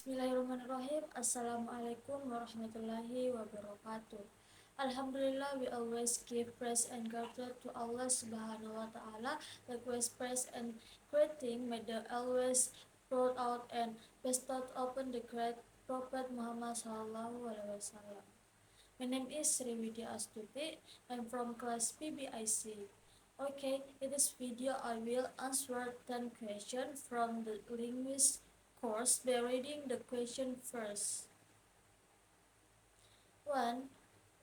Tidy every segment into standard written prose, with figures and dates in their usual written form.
Bismillahirrahmanirrahim. Assalamualaikum warahmatullahi wabarakatuh. Alhamdulillah, we always give praise and gratitude to Allah Subhanahu wa Ta'ala. Likewise, praise and greeting may the always brought out and bestowed upon the great Prophet Muhammad Sallallahu Alaihi Wasallam. My name is Sri Widya Astuti. I'm from class PBIC. Okay, in this video I will answer 10 questions from the linguist course by reading the question first. 1.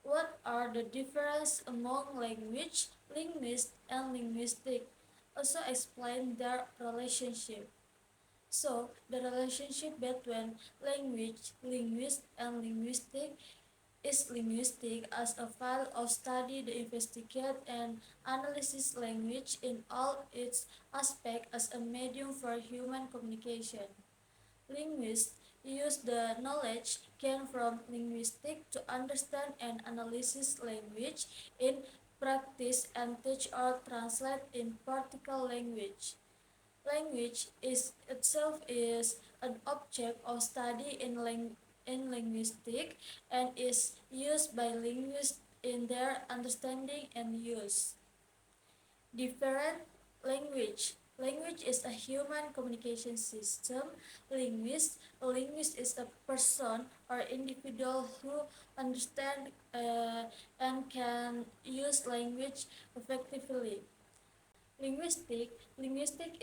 What are the differences among language, linguist, and linguistic? Also explain their relationship. So, the relationship between language, linguist, and linguistic is linguistic as a field of study that investigates and analyzes language in all its aspects as a medium for human communication. Linguists use the knowledge gained from linguistics to understand and analyze language in practice and teach or translate in particular language. Language itself is an object of study in linguistics and is used by linguists in their understanding and use. Different language. Language is a human communication system. A linguist is a person or individual who understands and can use language effectively. Linguistic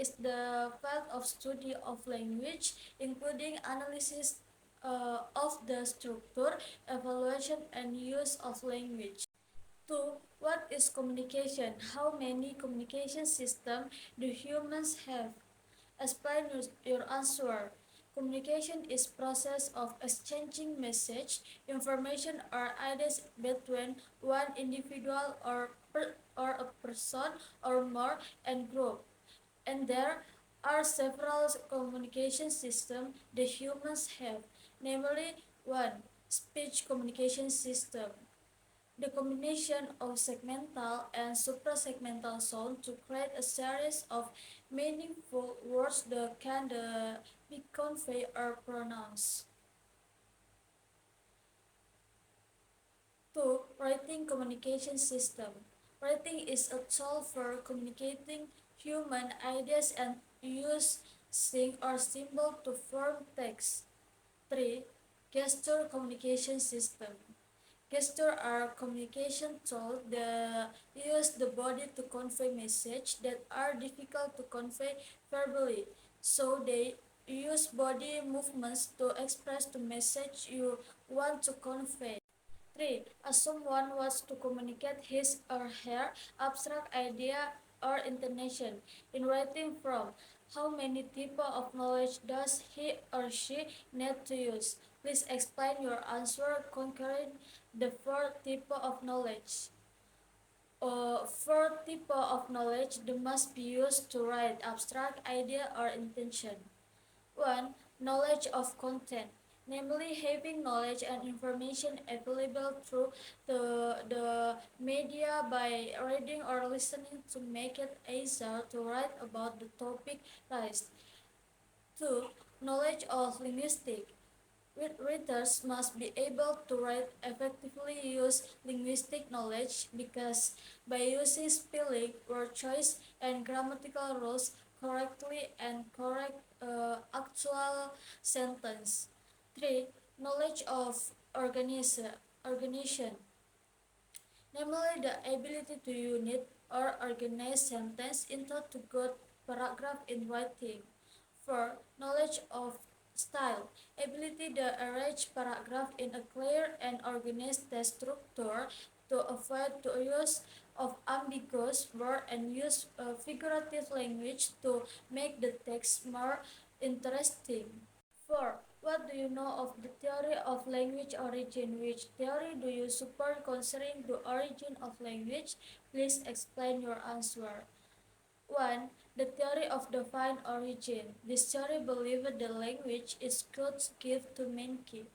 is the field of study of language, including analysis of the structure, evaluation, and use of language. 2. What is communication? How many communication systems do humans have? Explain your answer. Communication is process of exchanging message, information, or ideas between one individual or a person or more and group. And there are several communication systems the humans have, namely 1. Speech communication system. The combination of segmental and suprasegmental sound to create a series of meaningful words that can be conveyed or pronounced. 2. Writing communication system. Writing is a tool for communicating human ideas and using or symbol to form text. 3. Gesture communication system. Gestures are communication tools that use the body to convey messages that are difficult to convey verbally. So they use body movements to express the message you want to convey. 3. As someone wants to communicate his or her abstract idea or intention in writing from. How many types of knowledge does he or she need to use? Please explain your answer concerning the 4 types of knowledge. 4 types of knowledge that must be used to write abstract idea or intention. 1. Knowledge of content, namely having knowledge and information available through the media by reading or listening to make it easier to write about the topic raised. 2. Knowledge of linguistics. Readers must be able to write effectively use linguistic knowledge because by using spelling, word choice, and grammatical rules correctly and correct actual sentence. 3. Knowledge of organization, namely the ability to unit or organize sentence into two good paragraph in writing. 4. Knowledge of style, ability to arrange paragraph in a clear and organized text structure to avoid the use of ambiguous words and use figurative language to make the text more interesting. 4. What do you know of the theory of language origin? Which theory do you support concerning the origin of language? Please explain your answer. 1. The theory of divine origin. This theory believed the language is God's gift to mankind.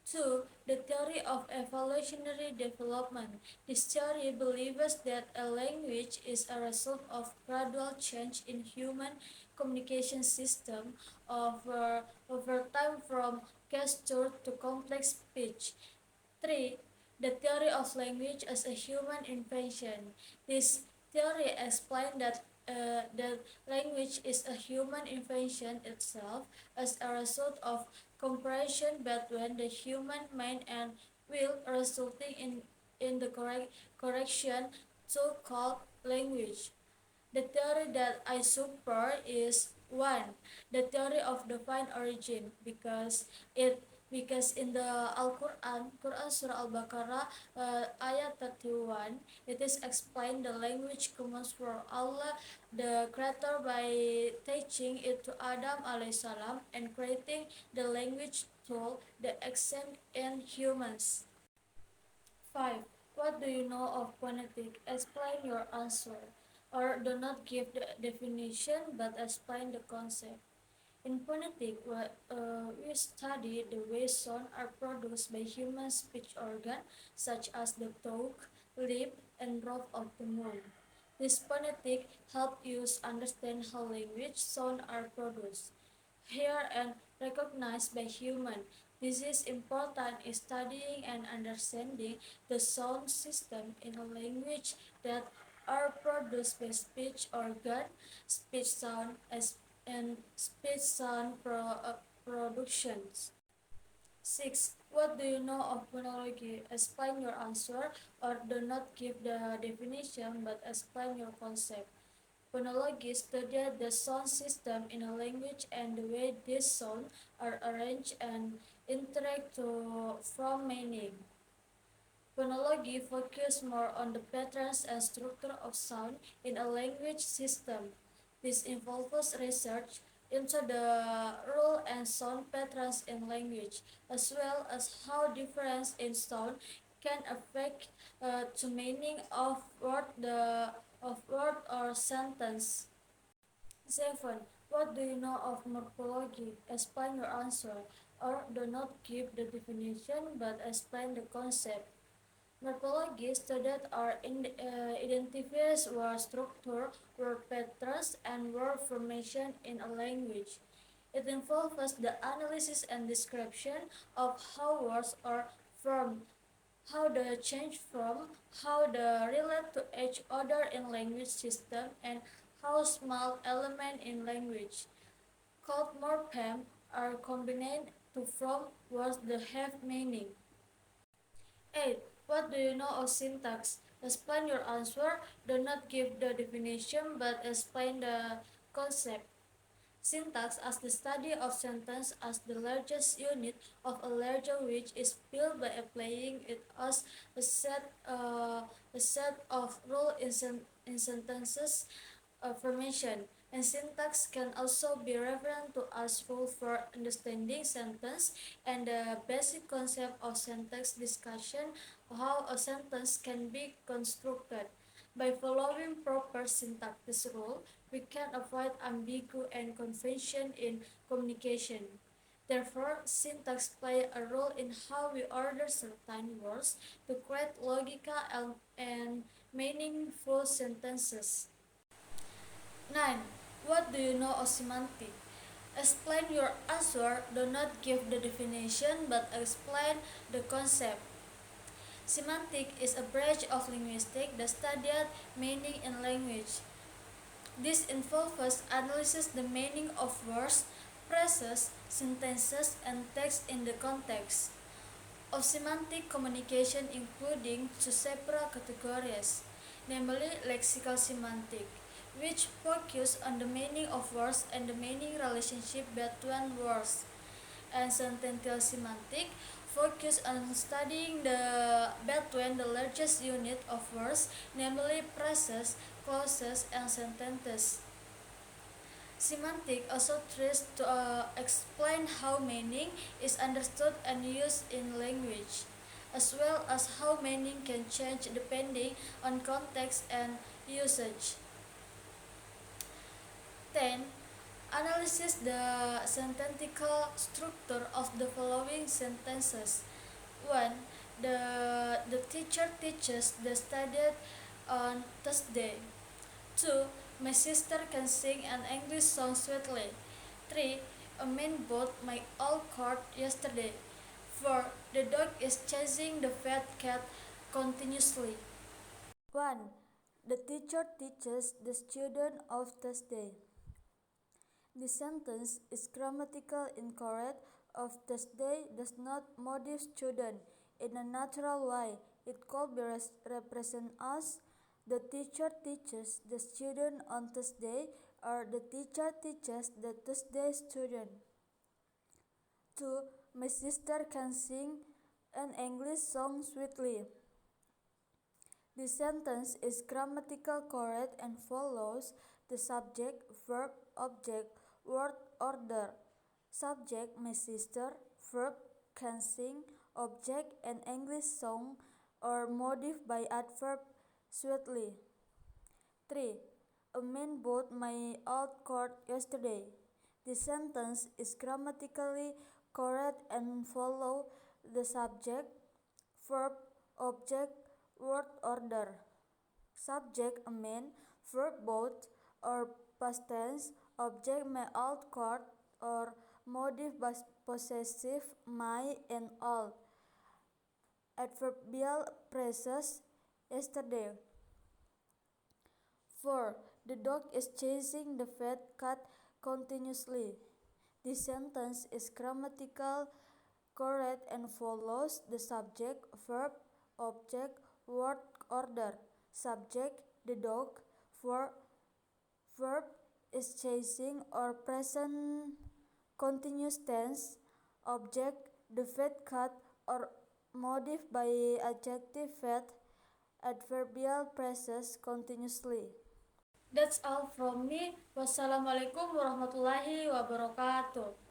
2. The theory of evolutionary development. This theory believes that a language is a result of gradual change in human communication system over time from gesture to complex speech. 3. The theory of language as a human invention. This theory explains that language is a human invention itself as a result of cooperation between the human mind and will, resulting in the correction so called language. The theory that I support is one, the theory of divine origin, because in the Quran Surah Al-Baqarah ayat 31, it is explained the language comes from Allah the Creator by teaching it to Adam salam and creating the language through the accent in humans. 5. What do you know of phonetic? Explain your answer. Or do not give the definition but explain the concept. In phonetic, we study the way sounds are produced by human speech organ, such as the tongue, lip, and roof of the mouth. This phonetic help us understand how language sounds are produced, heard, and recognized by human. This is important in studying and understanding the sound system in a language that are produced by speech organ, speech sound, and speech sound productions. 6. What do you know of phonology? Explain your answer or do not give the definition but explain your concept. Phonologists study the sound system in a language and the way these sounds are arranged and interact to form meaning. Phonology focuses more on the patterns and structure of sound in a language system. This involves research into the role and sound patterns in language, as well as how difference in sound can affect the meaning of word or sentence. 7. What do you know of morphology? Explain your answer, or do not give the definition but explain the concept. Morphology studies are identifies word structure, word patterns, and word formation in a language. It involves the analysis and description of how words are formed, how they change from, how they relate to each other in language system, and how small elements in language, called morphemes, are combined to form words that have meaning. 8. What do you know of syntax? Explain your answer. Do not give the definition but explain the concept. Syntax as the study of sentence as the largest unit of a language which is built by applying it as a set, uh, a set of rules in sentences formation. And syntax can also be referred to as rule for understanding sentence and the basic concept of syntax discussion how a sentence can be constructed. By following proper syntactic rule, we can avoid ambiguity and confusion in communication. Therefore, syntax plays a role in how we order certain words to create logical and meaningful sentences. 9. What do you know of semantic? Explain your answer. Do not give the definition but explain the concept. Semantic is a branch of linguistics that studies meaning in language. This involves analyzing the meaning of words, phrases, sentences, and text in the context of semantic communication, including two separate categories, namely lexical semantic, which focus on the meaning of words and the meaning relationship between words, and sentential semantic, focus on studying the between the largest unit of words, namely phrases, clauses, and sentences. Semantic also tries to explain how meaning is understood and used in language, as well as how meaning can change depending on context and usage. 10. Analysis the sententical structure of the following sentences. When the teacher teaches the studied on Thursday. 2. My sister can sing an English song sweetly. 3. A man bought my old car yesterday. 4. The dog is chasing the fat cat continuously. 1. The teacher teaches the student of Thursday. The sentence is grammatical incorrect. Of Thursday does not modify student in a natural way. It could be represent as the teacher teaches the student on Thursday or the teacher teaches the Thursday student. 2. My sister can sing an English song sweetly. The sentence is grammatical correct and follows the subject, verb, object, word order. Subject, my sister. Verb, can sing. Object, an English song or modified by adverb sweetly. 3. A man bought my old car yesterday. The sentence is grammatically correct and follow the subject, verb, object, word order. Subject, a man. Verb, bought or past tense. Object, my old car or modified by possessive my and all. Adverbial phrases yesterday. 4. The dog is chasing the fat cat continuously. This sentence is grammatical correct and follows the subject, verb, object, word order. Subject, the dog. Verb is chasing or present continuous tense. Object, the fat cat or modified by adjective fat. Adverbial phrases continuously. That's all from me. Wassalamualaikum warahmatullahi wabarakatuh.